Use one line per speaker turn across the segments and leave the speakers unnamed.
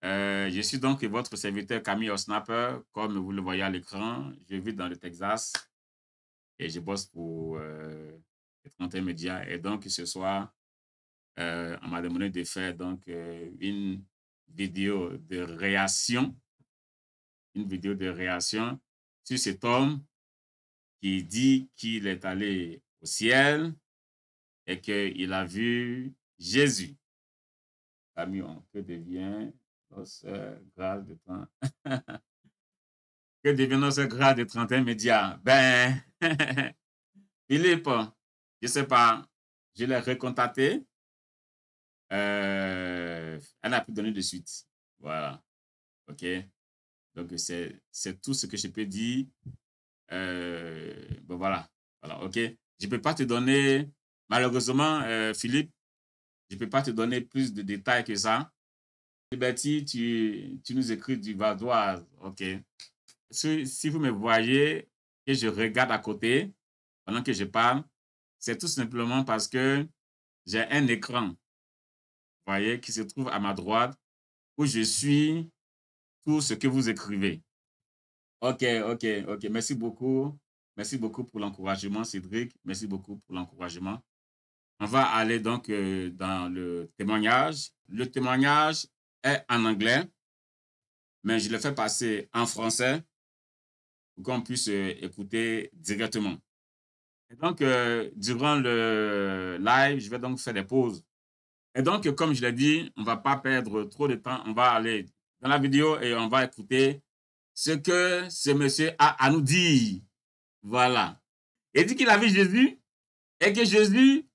Je suis donc votre serviteur Camille Osnapper, comme vous le voyez à l'écran. Je vis dans le Texas et je bosse pour les 31 médias. Et donc, ce soir, on m'a demandé de faire donc, une vidéo de réaction sur cet homme qui dit qu'il est allé au ciel et qu'il a vu Jésus. Camion, que devient notre grâce de 30? Que devient notre grâce de 31 médias? Ben, Philippe, je ne sais pas, je l'ai recontacté. Elle n'a plus donné de suite. Voilà. OK. Donc, c'est tout ce que je peux dire. Ben voilà. Voilà. OK. Je ne peux pas te donner, malheureusement, Philippe, je ne peux pas te donner plus de détails que ça. Liberty, tu nous écris du Vadoise. OK. Si vous me voyez et je regarde à côté pendant que je parle, c'est tout simplement parce que j'ai un écran, vous voyez, qui se trouve à ma droite où je suis tout ce que vous écrivez. OK, OK, OK. Merci beaucoup. Merci beaucoup pour l'encouragement, Cédric. Merci beaucoup pour l'encouragement. On va aller donc dans le témoignage. Le témoignage est en anglais, mais je le fais passer en français pour qu'on puisse écouter directement. Et donc, durant le live, je vais donc faire des pauses. Et donc, comme je l'ai dit, on ne va pas perdre trop de temps. On va aller dans la vidéo et on va écouter ce que ce monsieur a à nous dire. Voilà. Il dit qu'il a vu Jésus et que Jésus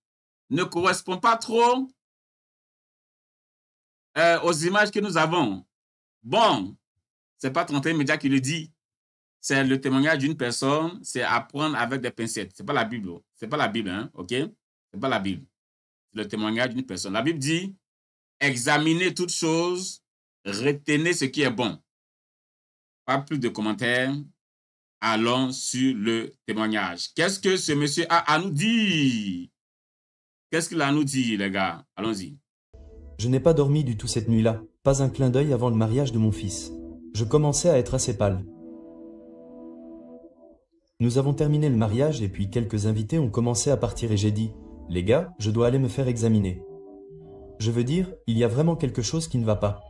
ne correspond pas trop aux images que nous avons. Bon, ce n'est pas 31 médias qui le dit. C'est le témoignage d'une personne, c'est à prendre avec des pincettes. Ce n'est pas la Bible. Ce n'est pas la Bible, hein, OK? Ce n'est pas la Bible. C'est le témoignage d'une personne. La Bible dit, examinez toutes choses, retenez ce qui est bon. Pas plus de commentaires. Allons sur le témoignage. Qu'est-ce que ce monsieur a à nous dire? Qu'est-ce qu'il a à nous dire, les gars? Allons-y.
Je n'ai pas dormi du tout cette nuit-là, pas un clin d'œil avant le mariage de mon fils. Je commençais à être assez pâle. Nous avons terminé le mariage et puis quelques invités ont commencé à partir et j'ai dit « Les gars, je dois aller me faire examiner. Je veux dire, il y a vraiment quelque chose qui ne va pas. »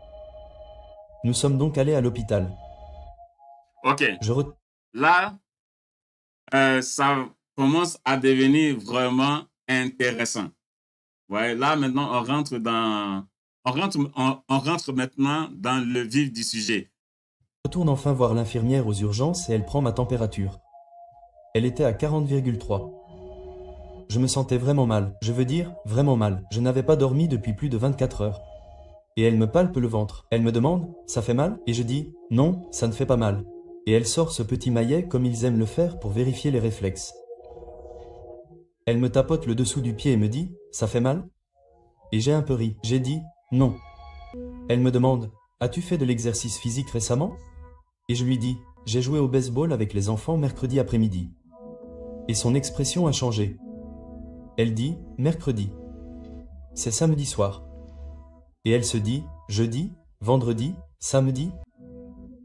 Nous sommes donc allés à l'hôpital.
OK. Là, ça commence à devenir vraiment intéressant. Ouais, là, maintenant, on rentre maintenant dans le vif du sujet.
Je retourne enfin voir l'infirmière aux urgences et elle prend ma température. Elle était à 40,3. Je me sentais vraiment mal, je veux dire, vraiment mal. Je n'avais pas dormi depuis plus de 24 heures. Et elle me palpe le ventre. Elle me demande « Ça fait mal ?» Et je dis « Non, ça ne fait pas mal. » Et elle sort ce petit maillet comme ils aiment le faire pour vérifier les réflexes. Elle me tapote le dessous du pied et me dit « Ça fait mal ?» Et j'ai un peu ri. J'ai dit « Non. » Elle me demande « As-tu fait de l'exercice physique récemment ?» Et je lui dis « J'ai joué au baseball avec les enfants mercredi après-midi. » Et son expression a changé. Elle dit « Mercredi. » C'est samedi soir. Et elle se dit « Jeudi, vendredi, samedi ?»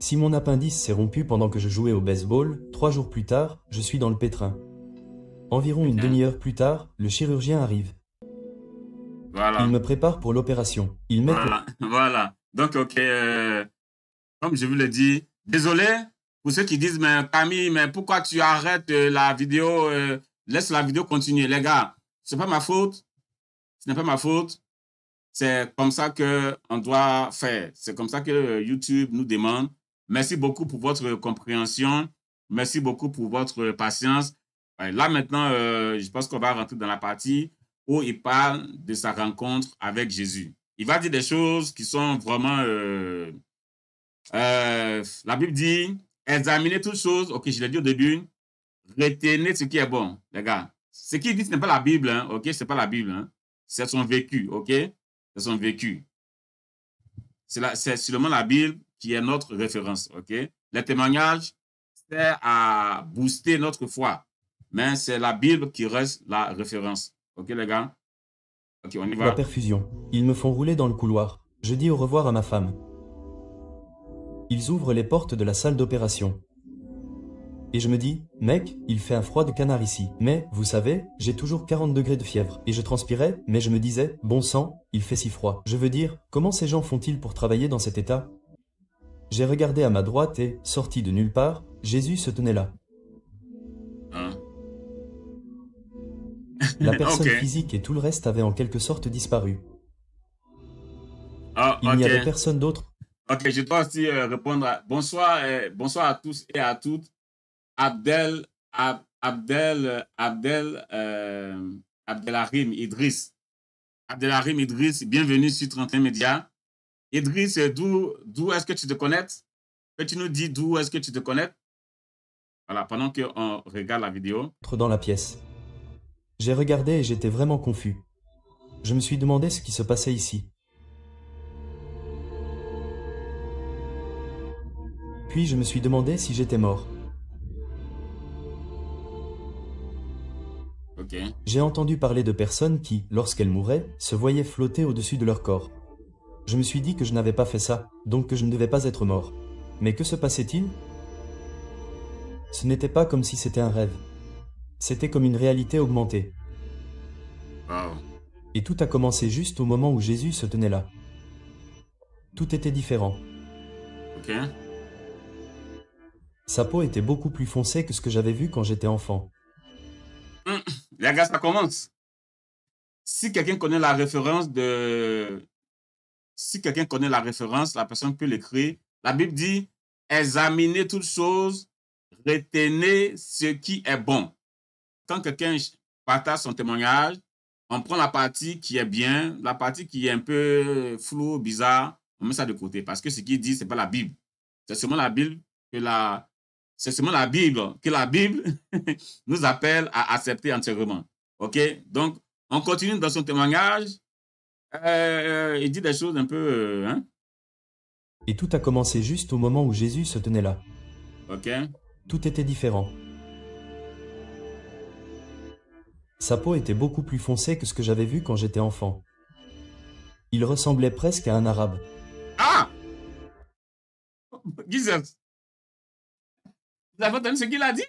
Si mon appendice s'est rompu pendant que je jouais au baseball, 3 jours plus tard, je suis dans le pétrin. Environ une demi-heure plus tard, le chirurgien arrive.
Voilà.
Il me prépare pour l'opération. Il met...
Voilà. Donc, OK, comme je vous l'ai dit, désolé pour ceux qui disent, mais Camille, mais pourquoi tu arrêtes la vidéo, laisse la vidéo continuer. Les gars, ce n'est pas ma faute. Ce n'est pas ma faute. C'est comme ça qu'on doit faire. C'est comme ça que YouTube nous demande. Merci beaucoup pour votre compréhension. Merci beaucoup pour votre patience. Là, maintenant, je pense qu'on va rentrer dans la partie où il parle de sa rencontre avec Jésus. Il va dire des choses qui sont vraiment... la Bible dit, examinez toutes choses. OK, je l'ai dit au début. Retenez ce qui est bon, les gars. Ce qu'il dit, ce n'est pas la Bible, hein, OK? Ce n'est pas la Bible, hein. C'est son vécu, OK? C'est son vécu. C'est seulement la Bible qui est notre référence, OK? Les témoignages, c'est à booster notre foi. Mais c'est la Bible qui reste la référence. OK, les gars? OK, on y va.
La perfusion. Ils me font rouler dans le couloir. Je dis au revoir à ma femme. Ils ouvrent les portes de la salle d'opération. Et je me dis, mec, il fait un froid de canard ici. Mais, vous savez, j'ai toujours 40 degrés de fièvre. Et je transpirais, mais je me disais, bon sang, il fait si froid. Je veux dire, comment ces gens font-ils pour travailler dans cet état? J'ai regardé à ma droite et, sorti de nulle part, Jésus se tenait là.
Hein?
La personne
Ok.
physique et tout le reste avaient en quelque sorte disparu.
Ah,
Il n'y
ok.
avait personne d'autre.
Ok, je dois aussi répondre à... Bonsoir, bonsoir à tous et à toutes. Abdelharim Idriss. Abdelharim Idriss, bienvenue sur 31 Médias. Idriss, d'où est-ce que tu te connectes? Peux-tu nous dire d'où est-ce que tu te connectes? Voilà, pendant qu'on regarde la vidéo.
Dans la pièce. J'ai regardé et j'étais vraiment confus. Je me suis demandé ce qui se passait ici. Puis je me suis demandé si j'étais mort.
Ok.
J'ai entendu parler de personnes qui, lorsqu'elles mouraient, se voyaient flotter au-dessus de leur corps. Je me suis dit que je n'avais pas fait ça, donc que je ne devais pas être mort. Mais que se passait-il? Ce n'était pas comme si c'était un rêve. C'était comme une réalité augmentée.
Wow.
Et tout a commencé juste au moment où Jésus se tenait là. Tout était différent.
Ok.
Sa peau était beaucoup plus foncée que ce que j'avais vu quand j'étais enfant.
Les gars, ça commence. Si quelqu'un connaît la référence Si quelqu'un connaît la référence, la personne peut l'écrire. La Bible dit, examinez toutes choses, retenez ce qui est bon. Quand quelqu'un partage son témoignage, on prend la partie qui est bien, la partie qui est un peu floue, bizarre, on met ça de côté. Parce que ce qu'il dit, ce n'est pas la Bible. C'est seulement la Bible c'est seulement la Bible que la Bible nous appelle à accepter entièrement. OK? Donc, on continue dans son témoignage. Il dit des choses un peu... hein?
Et tout a commencé juste au moment où Jésus se tenait là.
OK?
Tout était différent. Sa peau était beaucoup plus foncée que ce que j'avais vu quand j'étais enfant. Il ressemblait presque à un arabe.
Ah! Jesus! Vous avez entendu ce qu'il a dit?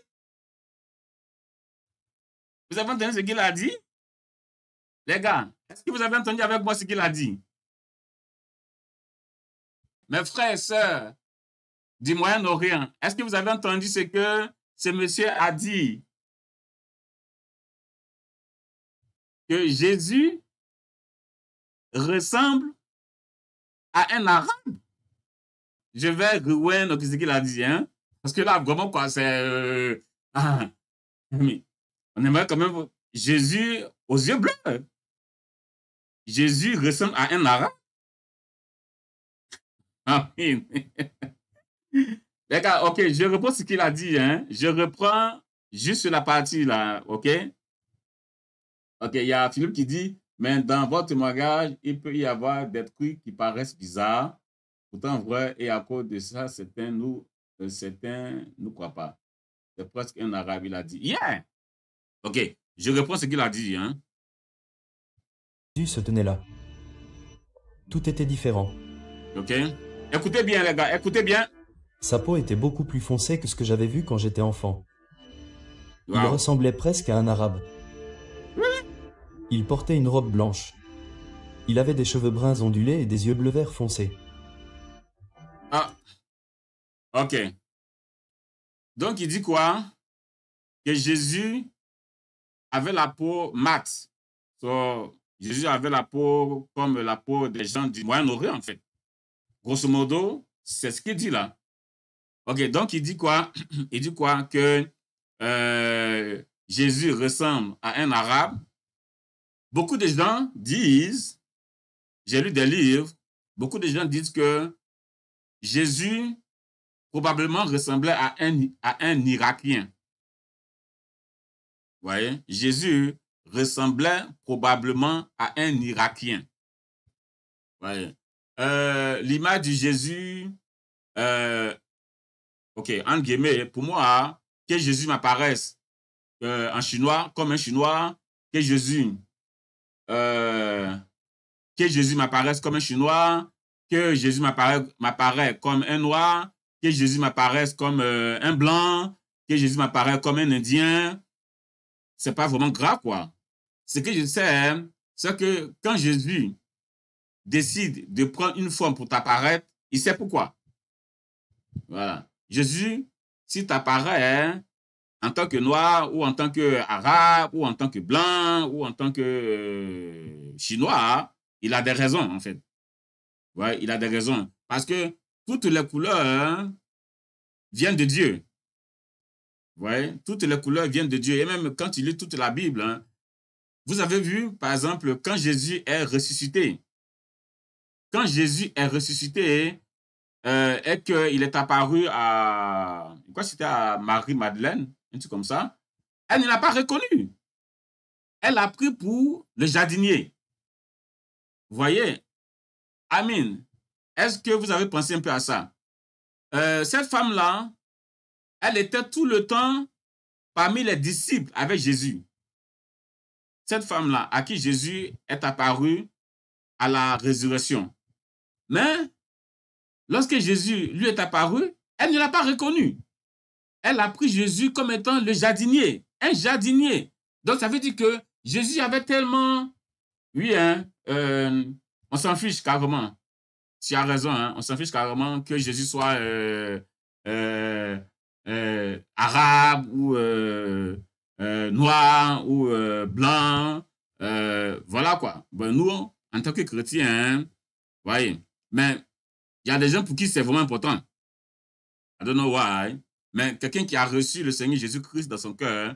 Vous avez entendu ce qu'il a dit? Les gars, est-ce que vous avez entendu avec moi ce qu'il a dit? Mes frères et sœurs du Moyen-Orient, est-ce que vous avez entendu ce que ce monsieur a dit? Que Jésus ressemble à un arabe? Je vais rewind ce qu'il a dit, hein? Parce que là, vraiment, quoi, c'est... mais on aimerait quand même... Jésus aux yeux bleus. Jésus ressemble à un arabe? Amen. Les gars, ok, je reprends ce qu'il a dit, hein. Je reprends juste la partie là, ok? Ok, il y a Philippe qui dit, mais dans votre témoignage, il peut y avoir des trucs qui paraissent bizarres, pourtant vrai, et à cause de ça, certains ne croient pas. C'est presque un arabe, il a dit. Yeah! Ok, je reprends ce qu'il a dit, hein.
Jésus se tenait là. Tout était différent.
Ok? Écoutez bien, les gars, écoutez bien.
Sa peau était beaucoup plus foncée que ce que j'avais vu quand j'étais enfant. Il
Wow.
ressemblait presque à un arabe. Il portait une robe blanche. Il avait des cheveux bruns ondulés et des yeux bleu vert foncés.
Ah, ok. Donc, il dit quoi? Que Jésus avait la peau mate. So, Jésus avait la peau comme la peau des gens du Moyen-Orient, en fait. Grosso modo, c'est ce qu'il dit là. Ok, donc il dit quoi? Il dit quoi? Que Jésus ressemble à un arabe. Beaucoup de gens disent, j'ai lu des livres, beaucoup de gens disent que Jésus probablement ressemblait à un Irakien. Vous voyez? Jésus ressemblait probablement à un Irakien. Vous voyez? L'image de Jésus, ok, entre guillemets, pour moi, que Jésus m'apparaisse en chinois, comme un chinois, que Jésus m'apparaisse comme un chinois, que Jésus m'apparaît comme un noir, que Jésus m'apparaisse comme un blanc, que Jésus m'apparaît comme un Indien, c'est pas vraiment grave, quoi. Ce que je sais, hein, c'est que quand Jésus décide de prendre une forme pour t'apparaître, il sait pourquoi. Voilà. Jésus, s'il t'apparaît hein, en tant que noir, ou en tant qu'arabe, ou en tant que blanc, ou en tant que chinois, il a des raisons, en fait. Ouais, il a des raisons. Parce que toutes les couleurs hein, viennent de Dieu. Ouais, toutes les couleurs viennent de Dieu. Et même quand tu lis toute la Bible, hein, vous avez vu, par exemple, quand Jésus est ressuscité. Quand Jésus est ressuscité et qu'il est apparu à... Quoi, c'était à Marie-Madeleine, un truc comme ça. Elle ne l'a pas reconnu. Elle l'a pris pour le jardinier. Vous voyez? Amen. Est-ce que vous avez pensé un peu à ça? Cette femme-là, elle était tout le temps parmi les disciples avec Jésus. Cette femme-là, à qui Jésus est apparu à la résurrection. Mais, lorsque Jésus lui est apparu, elle ne l'a pas reconnu. Elle a pris Jésus comme étant le jardinier, un jardinier. Donc, ça veut dire que Jésus avait tellement... Oui, hein, on s'en fiche carrément. Tu as raison, hein, on s'en fiche carrément que Jésus soit arabe ou noir ou blanc. Voilà quoi. Ben, nous, en tant que chrétiens, hein, voyez, mais il y a des gens pour qui c'est vraiment important. I don't know why. Mais quelqu'un qui a reçu le Seigneur Jésus-Christ dans son cœur,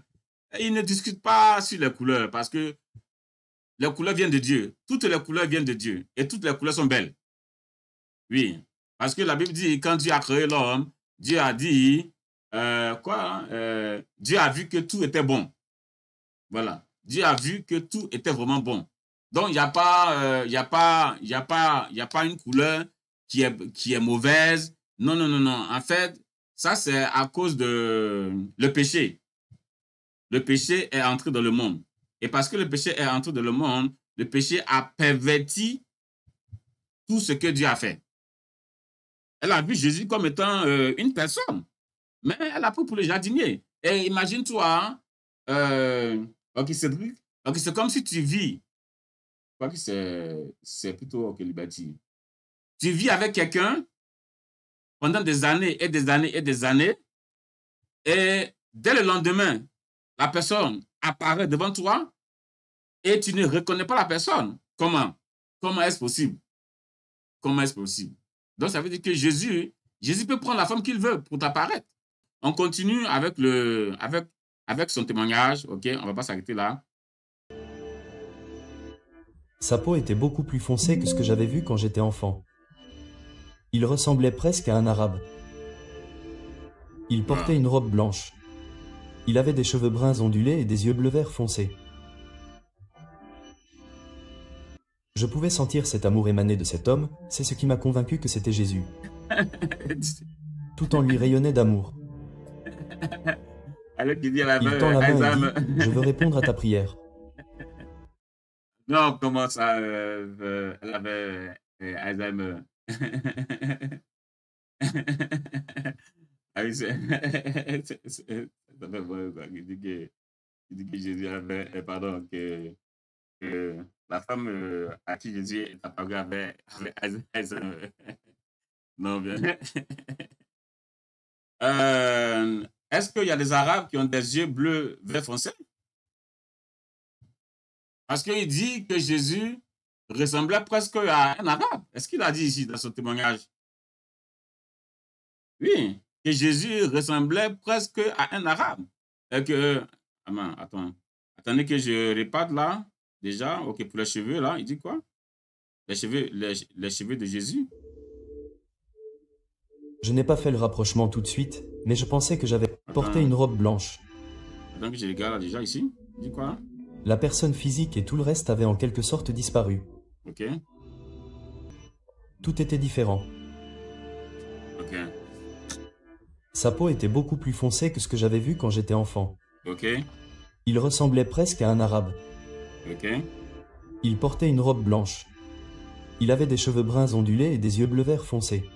il ne discute pas sur les couleurs parce que les couleurs viennent de Dieu. Toutes les couleurs viennent de Dieu. Et toutes les couleurs sont belles. Oui. Parce que la Bible dit, quand Dieu a créé l'homme, Dieu a dit, Dieu a vu que tout était bon. Voilà. Dieu a vu que tout était vraiment bon. Donc, il n'y a pas, y a pas une couleur qui est mauvaise. Non, non, non, non. En fait, ça, c'est à cause de le péché. Le péché est entré dans le monde. Et parce que le péché est entré dans le monde, le péché a perverti tout ce que Dieu a fait. Elle a vu Jésus comme étant une personne. Mais elle a pris pour le jardinier. Et imagine-toi, ok, Cédric, ok, c'est comme si tu vis. Je crois que c'est plutôt ok, Liberty. Tu vis avec quelqu'un pendant des années et des années et des années. Et dès le lendemain, la personne apparaît devant toi et tu ne reconnais pas la personne. Comment? Comment est-ce possible? Comment est-ce possible? Donc, ça veut dire que Jésus peut prendre la forme qu'il veut pour t'apparaître. On continue avec son témoignage. OK, on ne va pas s'arrêter là.
Sa peau était beaucoup plus foncée que ce que j'avais vu quand j'étais enfant. Il ressemblait presque à un arabe. Il portait une robe blanche. Il avait des cheveux bruns ondulés et des yeux bleu-vert foncés. Je pouvais sentir cet amour émaner de cet homme, c'est ce qui m'a convaincu que c'était Jésus. Tout en lui rayonnait d'amour. Il tend la main et dit, je veux répondre à ta prière.
Non, comment ça, elle avait Alzheimer. Ah oui, il dit que Jésus avait, pardon, que la femme à qui Jésus est apparu avait Alzheimer. Non, bien. Est-ce qu'il y a des Arabes qui ont des yeux bleus, vert foncé? Parce qu'il dit que Jésus ressemblait presque à un Arabe. Est-ce qu'il a dit ici dans son témoignage? Oui, que Jésus ressemblait presque à un Arabe. Et que, attendez que je répète là, déjà, ok, pour les cheveux là, il dit quoi? Les cheveux de Jésus?
Je n'ai pas fait le rapprochement tout de suite, mais je pensais que j'avais porté une robe blanche.
Donc je regarde là déjà ici, il dit quoi?
La personne physique et tout le reste avaient en quelque sorte disparu.
Ok.
Tout était différent.
Ok.
Sa peau était beaucoup plus foncée que ce que j'avais vu quand j'étais enfant.
Ok.
Il ressemblait presque à un arabe.
Ok.
Il portait une robe blanche. Il avait des cheveux bruns ondulés et des yeux bleu vert foncé.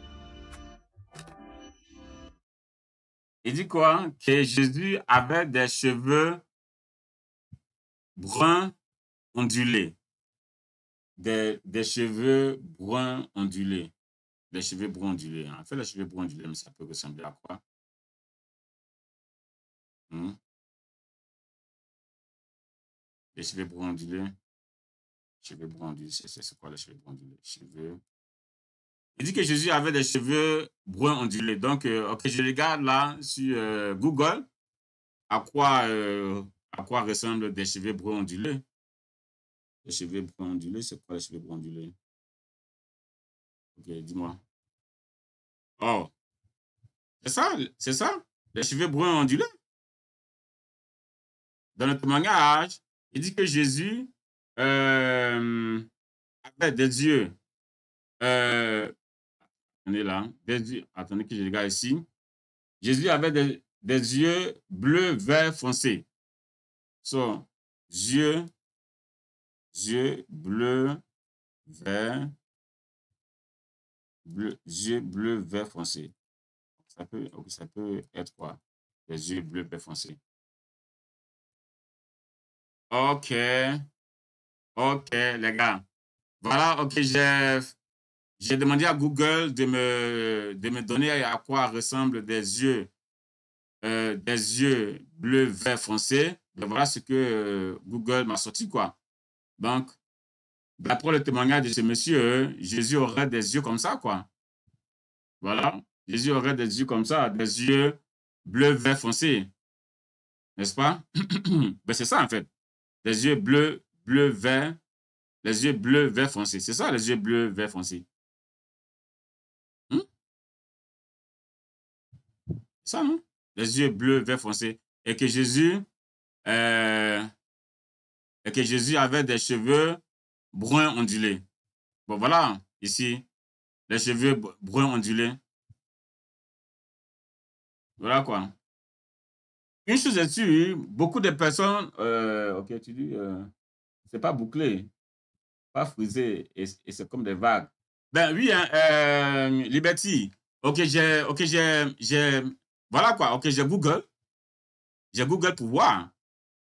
Il dit quoi? Que Jésus avait des cheveux bruns ondulés. Des cheveux bruns ondulés. Des cheveux bruns ondulés. En fait, les cheveux bruns ondulés, mais ça peut ressembler à quoi? Les cheveux bruns ondulés. Cheveux bruns ondulés, c'est quoi les cheveux bruns ondulés? Cheveux. Il dit que Jésus avait des cheveux bruns ondulés. Donc, ok, je regarde là sur Google à quoi ressemblent des cheveux bruns ondulés. Les cheveux bruns ondulés, c'est quoi les cheveux bruns ondulés? Ok, dis-moi. Oh, c'est ça, les cheveux bruns ondulés. Dans le témoignage, il dit que Jésus avait des yeux. On est là, des yeux. Attendez que je regarde ici. Jésus avait des yeux bleu, vert, foncé. So, yeux bleu, vert, yeux bleu, vert foncé. Ça peut être quoi? Les yeux bleu, vert foncé. Ok, les gars. Voilà, ok, j'ai demandé à Google de me donner à quoi ressemblent des yeux bleu, vert foncé. Ben voilà ce que Google m'a sorti, quoi. Donc, d'après le témoignage de ce monsieur, Jésus aurait des yeux comme ça, quoi. Voilà. Jésus aurait des yeux comme ça, des yeux bleu, vert foncé. N'est-ce pas? Ben, c'est ça, en fait. Les yeux bleu, vert. Les yeux bleu, vert foncé. C'est ça, les yeux bleu, vert foncé. Ça, non? Les yeux bleus, vert foncé. Et que Jésus avait des cheveux bruns ondulés. Bon, voilà, ici, les cheveux bruns ondulés. Voilà quoi. Une chose est sûre, beaucoup de personnes, ok, tu dis, c'est pas bouclé, pas frisé, et c'est comme des vagues. Ben oui, hein, Liberty. Voilà quoi, ok, j'ai Google. J'ai Google pour voir.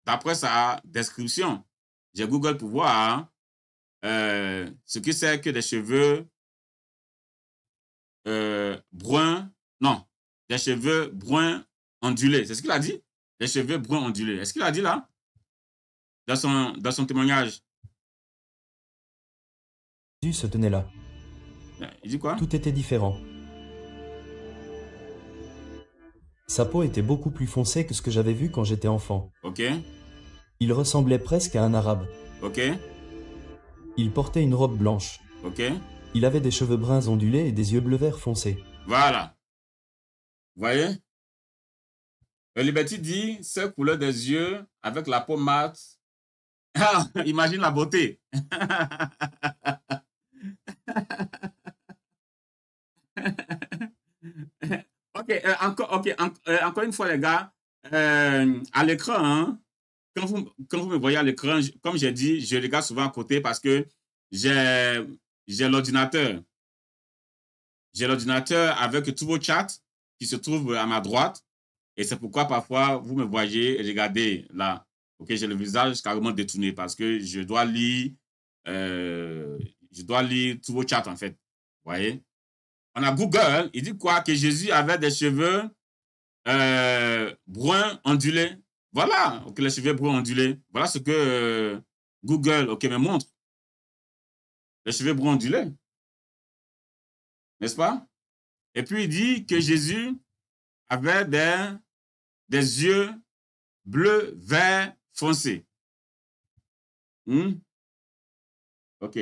D'après sa description, j'ai Google pour voir ce que c'est que des cheveux bruns, non, des cheveux bruns ondulés. C'est ce qu'il a dit? Des cheveux bruns ondulés. Est-ce qu'il a dit là? Dans son témoignage.
Jésus se tenait là.
Il dit quoi?
Tout était différent. Sa peau était beaucoup plus foncée que ce que j'avais vu quand j'étais enfant.
Ok.
Il ressemblait presque à un arabe.
Ok.
Il portait une robe blanche.
Ok.
Il avait des cheveux bruns ondulés et des yeux bleu vert foncés.
Voilà. Vous voyez? Liberty dit, cette couleur des yeux avec la peau mate. Imagine la beauté. Encore une fois, les gars, à l'écran, hein, quand vous me voyez à l'écran, comme j'ai dit, je regarde souvent à côté parce que j'ai l'ordinateur. J'ai l'ordinateur avec tous vos chats qui se trouvent à ma droite. Et c'est pourquoi parfois, vous me voyez, regardez là. Ok, j'ai le visage carrément détourné parce que je dois lire tous vos chats, en fait. Vous voyez? On a Google, il dit quoi? Que Jésus avait des cheveux bruns ondulés. Voilà, ok, les cheveux bruns ondulés. Voilà ce que Google, ok, me montre. Les cheveux bruns ondulés. N'est-ce pas? Et puis il dit que Jésus avait des yeux bleu, vert, foncé. Ok.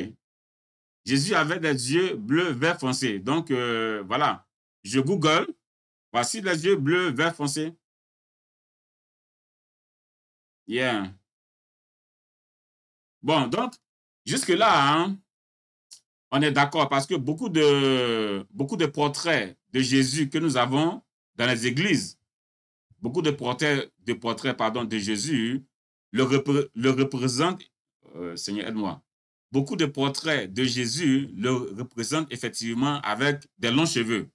Jésus avait des yeux bleu, vert, foncé. Donc, voilà. Je Google. Voici les yeux bleu, vert, foncé. Yeah. Bon, donc, jusque-là, hein, on est d'accord parce que beaucoup de portraits de Jésus que nous avons dans les églises, beaucoup de portraits de Jésus le représentent, Seigneur, aide-moi, beaucoup de portraits de Jésus le représentent effectivement avec des longs cheveux.